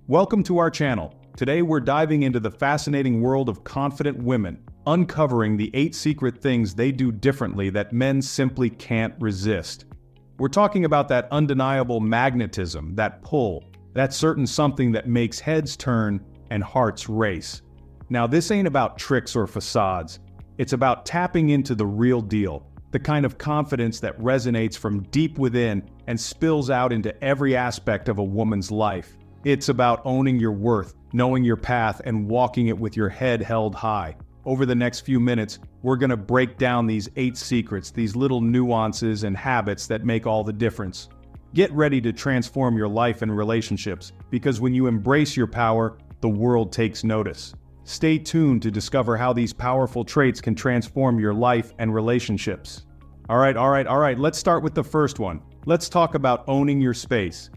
Welcome to our channel. Today we're diving into the fascinating world of confident women, uncovering the 8 secret things they do differently that men simply can't resist. We're talking about that undeniable magnetism, that pull, that certain something that makes heads turn and hearts race. Now this ain't about tricks or facades. It's about tapping into the real deal, the kind of confidence that resonates from deep within and spills out into every aspect of a woman's life. It's about owning your worth, knowing your path, and walking it with your head held high. Over the next few minutes, we're gonna break down these 8 secrets, these little nuances and habits that make all the difference. Get ready to transform your life and relationships, because when you embrace your power, the world takes notice. Stay tuned to discover how these powerful traits can transform your life and relationships. All right, let's start with the first one. Let's talk about owning your space.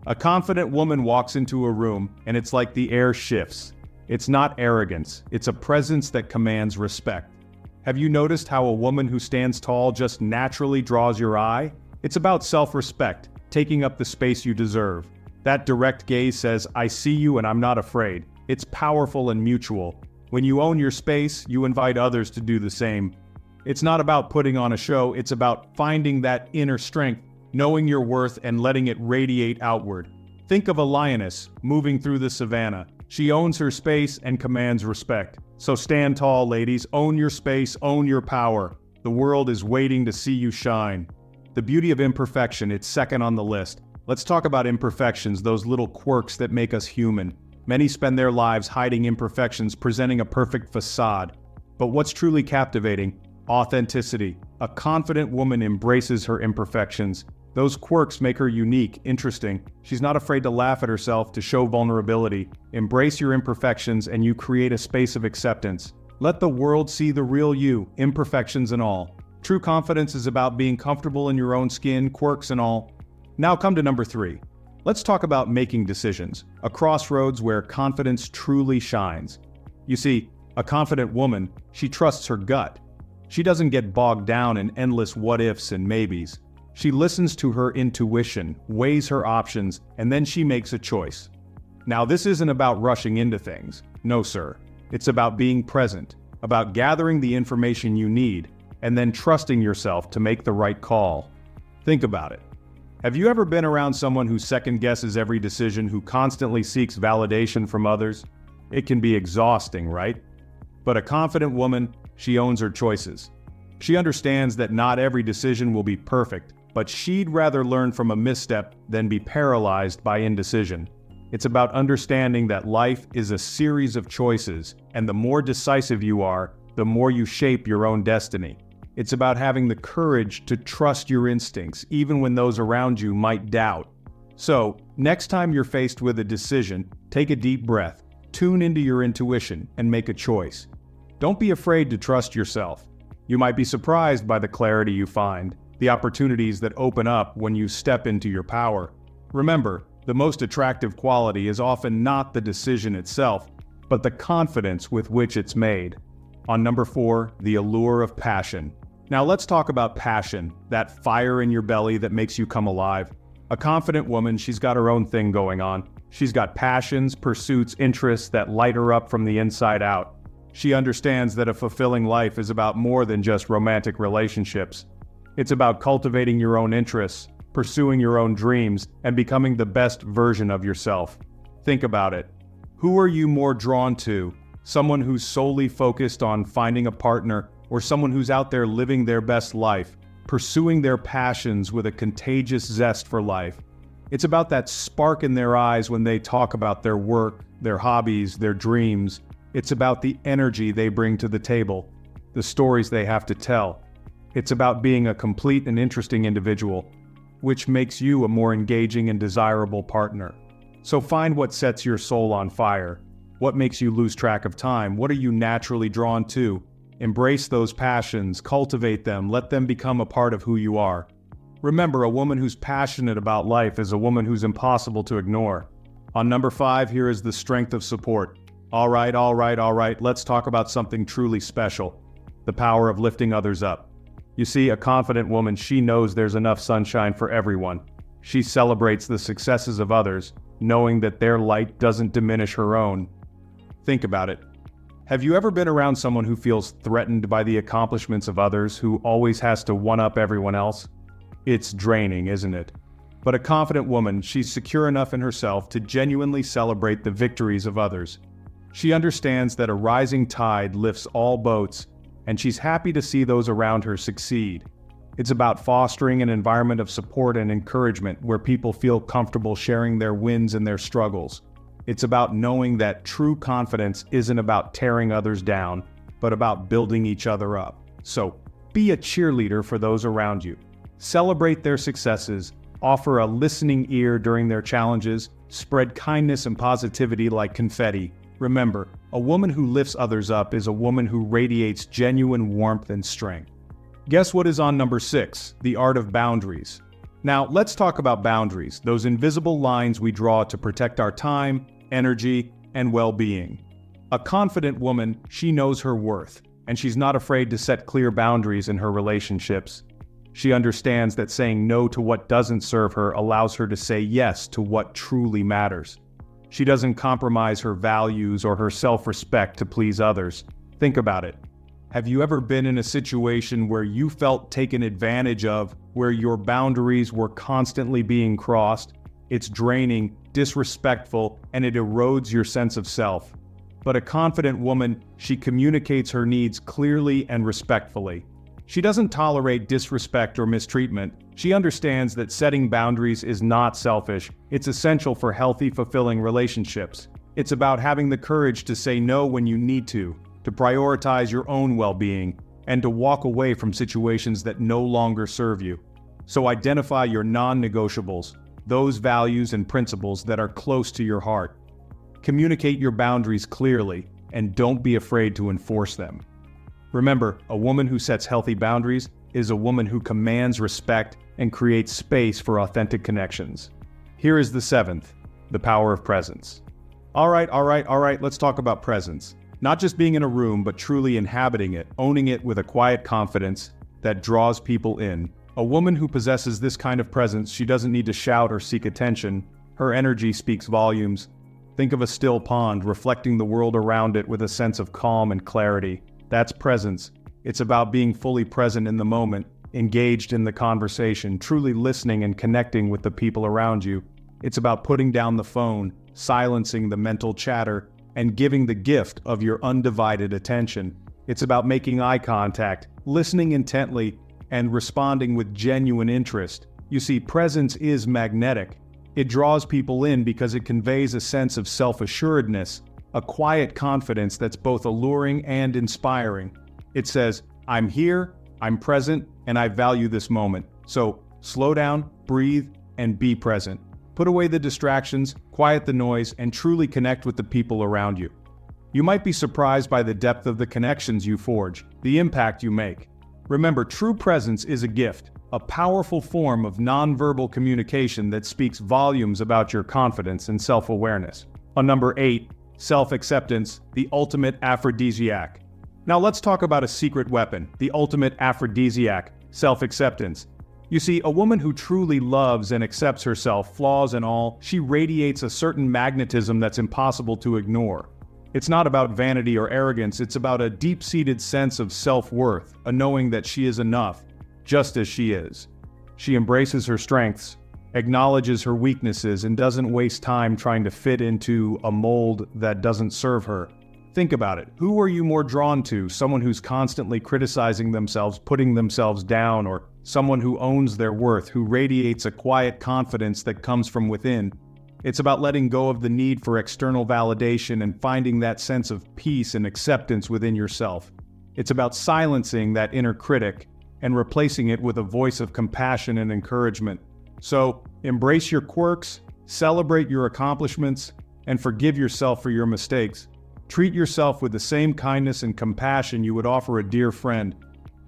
A confident woman walks into a room, and it's like the air shifts. It's not arrogance, it's a presence that commands respect. Have you noticed how a woman who stands tall just naturally draws your eye? It's about self-respect, taking up the space you deserve. That direct gaze says, "I see you and I'm not afraid." It's powerful and mutual. When you own your space, you invite others to do the same. It's not about putting on a show, it's about finding that inner strength, knowing your worth and letting it radiate outward. Think of a lioness moving through the savannah. She owns her space and commands respect. So stand tall, ladies. Own your space, own your power. The world is waiting to see you shine. The beauty of imperfection, it's second on the list. Let's talk about imperfections, those little quirks that make us human. Many spend their lives hiding imperfections, presenting a perfect facade. But what's truly captivating? Authenticity. A confident woman embraces her imperfections. Those quirks make her unique, interesting. She's not afraid to laugh at herself, to show vulnerability. Embrace your imperfections and you create a space of acceptance. Let the world see the real you, imperfections and all. True confidence is about being comfortable in your own skin, quirks and all. Now come to number 3. Let's talk about making decisions, a crossroads where confidence truly shines. You see, a confident woman, she trusts her gut. She doesn't get bogged down in endless what-ifs and maybes. She listens to her intuition, weighs her options, and then she makes a choice. Now this isn't about rushing into things. No sir. It's about being present, about gathering the information you need, and then trusting yourself to make the right call. Think about it. Have you ever been around someone who second-guesses every decision, who constantly seeks validation from others? It can be exhausting, right? But a confident woman, she owns her choices. She understands that not every decision will be perfect, but she'd rather learn from a misstep than be paralyzed by indecision. It's about understanding that life is a series of choices, and the more decisive you are, the more you shape your own destiny. It's about having the courage to trust your instincts, even when those around you might doubt. So, next time you're faced with a decision, take a deep breath, tune into your intuition, and make a choice. Don't be afraid to trust yourself. You might be surprised by the clarity you find, the opportunities that open up when you step into your power. Remember, the most attractive quality is often not the decision itself, but the confidence with which it's made. On number 4, the allure of passion. Now let's talk about passion, that fire in your belly that makes you come alive. A confident woman, she's got her own thing going on. She's got passions, pursuits, interests that light her up from the inside out. She understands that a fulfilling life is about more than just romantic relationships. It's about cultivating your own interests, pursuing your own dreams, and becoming the best version of yourself. Think about it. Who are you more drawn to? Someone who's solely focused on finding a partner, or someone who's out there living their best life, pursuing their passions with a contagious zest for life? It's about that spark in their eyes when they talk about their work, their hobbies, their dreams. It's about the energy they bring to the table, the stories they have to tell. It's about being a complete and interesting individual, which makes you a more engaging and desirable partner. So find what sets your soul on fire. What makes you lose track of time? What are you naturally drawn to? Embrace those passions, cultivate them, let them become a part of who you are. Remember, a woman who's passionate about life is a woman who's impossible to ignore. On number 5, here is the strength of support. All right, let's talk about something truly special. The power of lifting others up. You see, a confident woman, she knows there's enough sunshine for everyone. She celebrates the successes of others, knowing that their light doesn't diminish her own. Think about it. Have you ever been around someone who feels threatened by the accomplishments of others, who always has to one-up everyone else? It's draining, isn't it? But a confident woman, she's secure enough in herself to genuinely celebrate the victories of others. She understands that a rising tide lifts all boats, and she's happy to see those around her succeed. It's about fostering an environment of support and encouragement where people feel comfortable sharing their wins and their struggles. It's about knowing that true confidence isn't about tearing others down, but about building each other up. So, be a cheerleader for those around you. Celebrate their successes, offer a listening ear during their challenges, spread kindness and positivity like confetti. Remember, a woman who lifts others up is a woman who radiates genuine warmth and strength. Guess what is on number 6? The art of boundaries. Now, let's talk about boundaries, those invisible lines we draw to protect our time, energy, and well-being. A confident woman, she knows her worth, and she's not afraid to set clear boundaries in her relationships. She understands that saying no to what doesn't serve her allows her to say yes to what truly matters. She doesn't compromise her values or her self-respect to please others. Think about it. Have you ever been in a situation where you felt taken advantage of, where your boundaries were constantly being crossed? It's draining, disrespectful, and it erodes your sense of self. But a confident woman, she communicates her needs clearly and respectfully. She doesn't tolerate disrespect or mistreatment. She understands that setting boundaries is not selfish. It's essential for healthy, fulfilling relationships. It's about having the courage to say no when you need to prioritize your own well-being, and to walk away from situations that no longer serve you. So identify your non-negotiables, those values and principles that are close to your heart. Communicate your boundaries clearly, and don't be afraid to enforce them. Remember, a woman who sets healthy boundaries is a woman who commands respect and creates space for authentic connections. Here is the 7th, the power of presence. All right, let's talk about presence. Not just being in a room, but truly inhabiting it, owning it with a quiet confidence that draws people in. A woman who possesses this kind of presence, she doesn't need to shout or seek attention. Her energy speaks volumes. Think of a still pond, reflecting the world around it with a sense of calm and clarity. That's presence. It's about being fully present in the moment, engaged in the conversation, truly listening and connecting with the people around you. It's about putting down the phone, silencing the mental chatter, and giving the gift of your undivided attention. It's about making eye contact, listening intently, and responding with genuine interest. You see, presence is magnetic. It draws people in because it conveys a sense of self-assuredness, a quiet confidence that's both alluring and inspiring. It says, I'm here, I'm present, and I value this moment. So, slow down, breathe, and be present. Put away the distractions, quiet the noise, and truly connect with the people around you. You might be surprised by the depth of the connections you forge, the impact you make. Remember, true presence is a gift, a powerful form of nonverbal communication that speaks volumes about your confidence and self-awareness. On number 8, self-acceptance, the ultimate aphrodisiac. Now let's talk about a secret weapon, the ultimate aphrodisiac, self-acceptance. You see, a woman who truly loves and accepts herself, flaws and all, she radiates a certain magnetism that's impossible to ignore. It's not about vanity or arrogance, it's about a deep-seated sense of self-worth, a knowing that she is enough, just as she is. She embraces her strengths, acknowledges her weaknesses, and doesn't waste time trying to fit into a mold that doesn't serve her. Think about it. Who are you more drawn to? Someone who's constantly criticizing themselves, putting themselves down, or someone who owns their worth, who radiates a quiet confidence that comes from within? It's about letting go of the need for external validation and finding that sense of peace and acceptance within yourself. It's about silencing that inner critic and replacing it with a voice of compassion and encouragement. So, embrace your quirks, celebrate your accomplishments, and forgive yourself for your mistakes. Treat yourself with the same kindness and compassion you would offer a dear friend.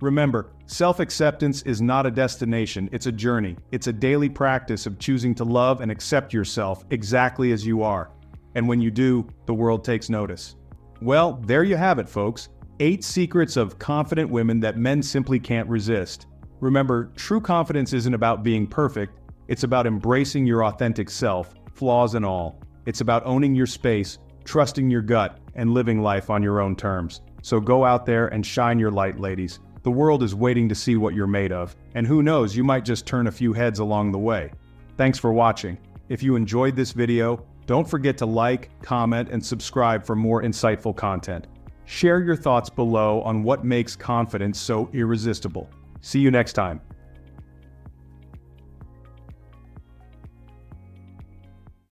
Remember, self-acceptance is not a destination, it's a journey. It's a daily practice of choosing to love and accept yourself exactly as you are. And when you do, the world takes notice. Well, there you have it, folks. 8 secrets of confident women that men simply can't resist. Remember, true confidence isn't about being perfect, it's about embracing your authentic self, flaws and all. It's about owning your space, trusting your gut, and living life on your own terms. So go out there and shine your light, ladies. The world is waiting to see what you're made of, and who knows, you might just turn a few heads along the way. Thanks for watching. If you enjoyed this video, don't forget to like, comment, and subscribe for more insightful content. Share your thoughts below on what makes confidence so irresistible. See you next time.